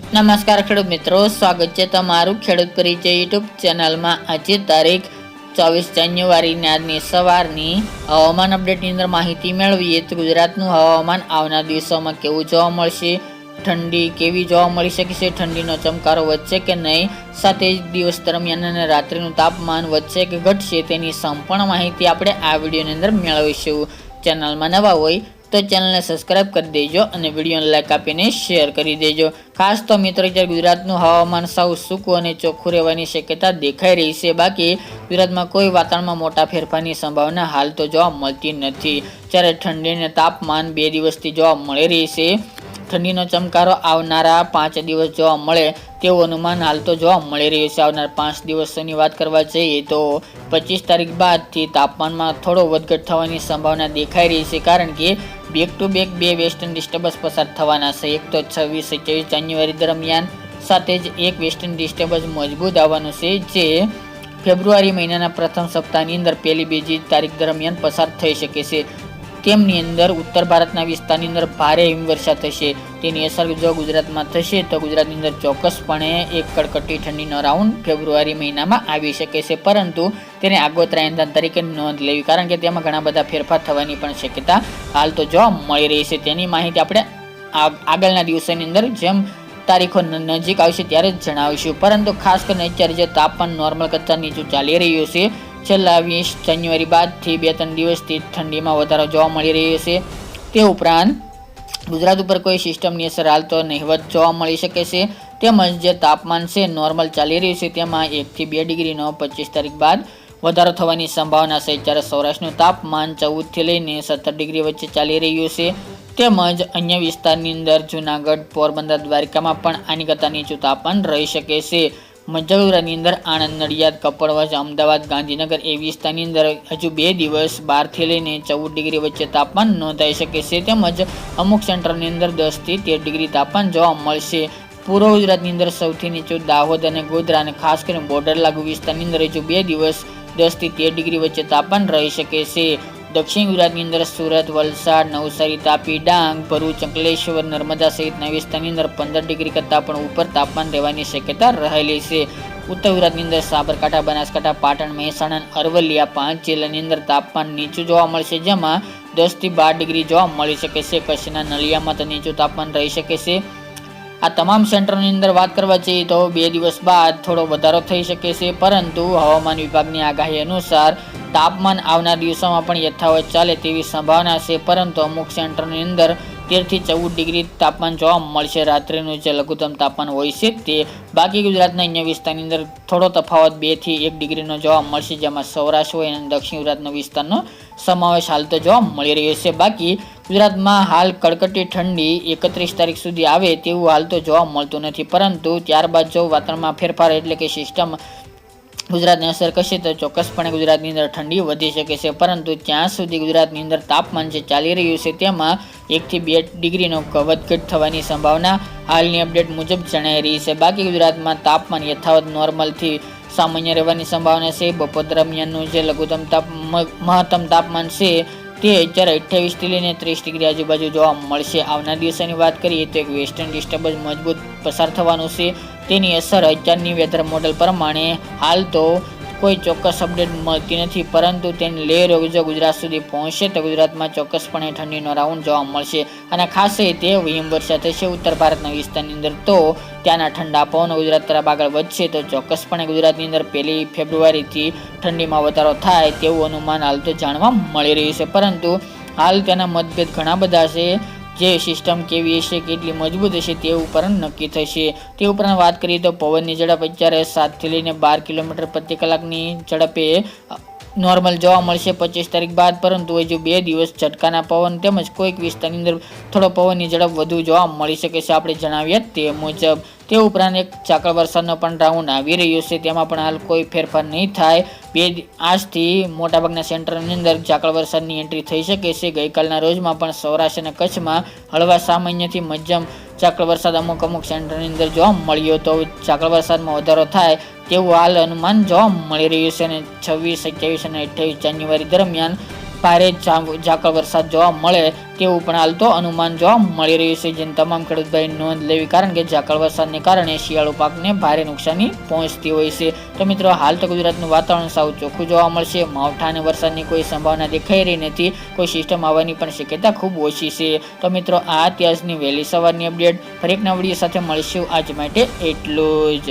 નમસ્કાર ખેડૂત મિત્રો, સ્વાગત છે તમારું ખેડૂત પરિચય યુટ્યુબ ચેનલમાં। આજે તારીખ 24 જાન્યુઆરીની આજની સવારની હવામાન અપડેટની અંદર માહિતી મેળવીએ તો ગુજરાતનું હવામાન આવનાર દિવસોમાં કેવું જોવા મળશે, ઠંડી કેવી જોવા મળી શકે છે, ઠંડીનો ચમકારો વધશે કે નહીં, સાથે દિવસ દરમિયાન અને રાત્રિનું તાપમાન વધશે કે ઘટશે તેની સંપૂર્ણ માહિતી આપણે આ વિડીયોની અંદર મેળવીશું। ચેનલમાં નવા હોય તો ચેનલને સબસ્ક્રાઇબ કરી દેજો અને વિડીયોને લાઈક આપીને શેર કરી દેજો। ખાસ તો મિત્રો અત્યારે ગુજરાતનું હવામાન સાવ સૂકું અને ચોખ્ખું રહેવાની શક્યતા દેખાઈ રહી છે। બાકી ગુજરાતમાં કોઈ વાતાવરણમાં મોટા ફેરફારની સંભાવના હાલ તો જોવા મળતી નથી। જ્યારે ઠંડી અને તાપમાન 2 દિવસથી જોવા મળી રહી છે। ઠંડીનો ચમકારો આવનારા 5 દિવસ જોવા મળે તેવું અનુમાન હાલ તો જોવા મળી રહ્યું છે। આવનાર 5 દિવસોની વાત કરવા જઈએ તો 25 તારીખ બાદથી તાપમાનમાં થોડો વધઘટ થવાની સંભાવના દેખાઈ રહી છે, કારણ કે back to back 2 western disturbance પસાર થવાના છે। એક તો 26-27 જાન્યુઆરી દરમિયાન, સાથે જ એક વેસ્ટર્ન ડિસ્ટર્બન્સ મજબૂત આવવાનું છે જે ફેબ્રુઆરી મહિનાના પ્રથમ સપ્તાહની અંદર 1-2 તારીખ દરમિયાન પસાર થઈ શકે છે। તેમની અંદર ઉત્તર ભારતના વિસ્તારની અંદર ભારે હિમવર્ષા થશે। તેની અસર જો ગુજરાતમાં થશે તો ગુજરાતની અંદર ચોક્કસપણે એક કડકડતી ઠંડીનો રાઉન્ડ ફેબ્રુઆરી મહિનામાં આવી શકે છે, પરંતુ તેને આગોતરા એંધાણ તરીકે નોંધ લેવી, કારણ કે તેમાં ઘણા બધા ફેરફાર થવાની પણ શક્યતા હાલ તો જોવા મળી રહી છે। તેની માહિતી આપણે આગળના દિવસોની અંદર જેમ તારીખો નજીક આવશે ત્યારે જ જણાવીશું। પરંતુ ખાસ કરીને અત્યારે જે તાપમાન નોર્મલ કરતાં નીચું ચાલી રહ્યું છે, છેલ્લા 20 જાન્યુઆરી બાદથી 2-3 દિવસથી ઠંડીમાં વધારો જોવા મળી રહ્યો છે। તે ઉપરાંત ગુજરાત ઉપર કોઈ સિસ્ટમની અસર હાલ તો નહિવત જોવા મળી શકે છે, તેમજ જે તાપમાન છે નોર્મલ ચાલી રહ્યું છે તેમાં 1 થી 2 ડિગ્રીનો 25 તારીખ બાદ વધારો થવાની સંભાવના છે। જ્યારે સૌરાષ્ટ્રનું તાપમાન 14 થી લઈને 17 ડિગ્રી વચ્ચે ચાલી રહ્યું છે, તેમજ અન્ય વિસ્તારની અંદર જૂનાગઢ, પોરબંદર, દ્વારકામાં પણ આની કરતાં નીચું તાપમાન રહી શકે છે। મધ્ય ગુજરાતની અંદર આણંદ, નડિયાદ, કપડવંજ, અમદાવાદ, ગાંધીનગર એ વિસ્તારની અંદર હજુ 2 દિવસ 12 થી લઈને 14 ડિગ્રી વચ્ચે તાપમાન નોંધાઈ શકે છે, તેમજ અમુક સેન્ટરની અંદર 10 થી 13 ડિગ્રી તાપમાન જોવા મળશે। પૂર્વ ગુજરાતની અંદર સૌથી નીચું દાહોદ અને ગોધરા અને ખાસ કરીને બોર્ડર લાગુ વિસ્તારની અંદર હજુ 2 દિવસ 10 થી 13 ડિગ્રી વચ્ચે તાપમાન રહી શકે છે। દક્ષિણ ગુજરાતની અંદર સુરત, વલસાડ, નવસારી, તાપી, ડાંગ, ભરૂચ, અંકલેશ્વર, નર્મદા સહિતના વિસ્તારની અંદર 15 ડિગ્રી કરતાં પણ ઉપર તાપમાન રહેવાની શક્યતા રહેલી છે। ઉત્તર ગુજરાતની અંદર સાબરકાંઠા, બનાસકાંઠા, પાટણ, મહેસાણા, અરવલ્લી આ 5 જિલ્લાની અંદર તાપમાન નીચું જોવા મળશે, જેમાં 10 થી 12 ડિગ્રી જોવા મળી શકે છે। કચ્છના નલિયામાં તો નીચું તાપમાન રહી શકે છે। આ તમામ સેન્ટરની અંદર વાત કરવા જઈએ તો 2 દિવસ બાદ થોડો વધારો થઈ શકે છે, પરંતુ હવામાન વિભાગની આગાહી અનુસાર તાપમાન આવનાર દિવસોમાં પણ યથાવત ચાલે તેવી સંભાવના છે, પરંતુ અમુક સેન્ટરની અંદર 13 થી 14 ડિગ્રી તાપમાન જોવા મળશે રાત્રિનું જે લઘુત્તમ તાપમાન હોય છે તે। બાકી ગુજરાતના અન્ય વિસ્તારની અંદર થોડો તફાવત 2 થી 1 ડિગ્રીનો જોવા મળશે, જેમાં સૌરાષ્ટ્ર હોય અને દક્ષિણ ગુજરાતનો વિસ્તારનો સમાવેશ હાલ તો જોવા મળી રહ્યો છે। બાકી ગુજરાતમાં હાલ કડકડતી ઠંડી 31 તારીખ સુધી આવે તેવું હાલ તો જોવા મળતું નથી, પરંતુ ત્યારબાદ જો વાતાવરણમાં ફેરફાર એટલે કે સિસ્ટમ ગુજરાતને અસર કરશે તો ચોક્કસપણે ગુજરાતની અંદર ઠંડી વધી શકે છે, પરંતુ ત્યાં સુધી ગુજરાતની અંદર તાપમાન જે ચાલી રહ્યું છે તેમાં 1 થી 2 ડિગ્રીનો વધઘટ થવાની સંભાવના હાલની અપડેટ મુજબ જણાઈ રહી છે। બાકી ગુજરાતમાં તાપમાન યથાવત નોર્મલથી સામાન્ય રહેવાની સંભાવના છે। બપોર દરમિયાનનું જે લઘુત્તમ મહત્તમ તાપમાન છે તે અત્યારે 28 થી લઈને 30 ડિગ્રી આજુબાજુ જોવા મળશે। આવનાર દિવસોની વાત કરીએ તો એક વેસ્ટર્ન ડિસ્ટર્બન્સ મજબૂત પસાર થવાનું છે, તેની અસર અત્યારની વેધર મોડેલ પ્રમાણે હાલ તો કોઈ ચોક્કસ અપડેટ મળતી નથી, પરંતુ તેની લેયર જો ગુજરાત સુધી પહોંચશે તો ગુજરાતમાં ચોક્કસપણે ઠંડીનો રાઉન્ડ જોવા મળશે, અને ખાસ તે હિમવર્ષા થશે ઉત્તર ભારતના વિસ્તારની અંદર, તો ત્યાંના ઠંડા પવનો ગુજરાત તરફ આગળ વધશે તો ચોક્કસપણે ગુજરાતની અંદર 1 ફેબ્રુઆરીથી ઠંડીમાં વધારો થાય તેવું અનુમાન હાલ તો જાણવા મળી રહ્યું છે। પરંતુ હાલ તેના મતભેદ ઘણા બધા છે, જે સિસ્ટમ કેવી હશે, કેટલી મજબૂત હશે તે ઉપર નક્કી થશે। તે ઉપરાંત વાત કરીએ તો પવનની ઝડપ અત્યારે 7 થી લઈને 12 કિલોમીટર પ્રતિ કલાકની ઝડપે નોર્મલ જોવા મળશે 25 તારીખ બાદ, પરંતુ હજુ 2 દિવસ ઝટકાના પવન તેમજ કોઈક વિસ્તારની અંદર થોડો પવનની ઝડપ વધુ જોવા મળી શકે છે આપણે જણાવીએ તે મુજબ। તે ઉપરાંત એક ઝાકળ વરસાદનો પણ રાઉન્ડ આવી રહ્યો છે, તેમાં પણ હાલ કોઈ ફેરફાર નહીં થાય। આજથી મોટાભાગના સેન્ટરની અંદર ઝાકળ વરસાદની એન્ટ્રી થઈ શકે છે। ગઈકાલના રોજમાં પણ સૌરાષ્ટ્ર અને કચ્છમાં હળવા સામાન્યથી મધ્યમ ઝાકળ વરસાદ અમુક સેન્ટરની અંદર જોવા મળ્યો હતો। ઝાકળ વરસાદમાં વધારો થાય તેવું હાલ અનુમાન જોવા મળી રહ્યું છે, અને 26, 27 અને 28 જાન્યુઆરી દરમિયાન ભારે ઝાકળ વરસાદ જોવા મળે તેવું પણ હાલ તો અનુમાન જોવા મળી રહ્યું છે, જેની તમામ ખેડૂત ભાઈ નોંધ લેવી, કારણ કે ઝાકળ વરસાદને કારણે શિયાળુ પાકને ભારે નુકસાની પહોંચતી હોય છે. તો મિત્રો હાલ તો ગુજરાતનું વાતાવરણ સાવ ચોખ્ખું જોવા મળશે. માવઠા અને વરસાદની કોઈ સંભાવના દેખાઈ રહી નથી. કોઈ સિસ્ટમ આવવાની પણ શક્યતા ખૂબ ઓછી છે. તો મિત્રો આ અત્યારની વહેલી સવારની અપડેટ. ફરી એક નવા વિડીયો સાથે મળીશું. આજ માટે એટલું જ.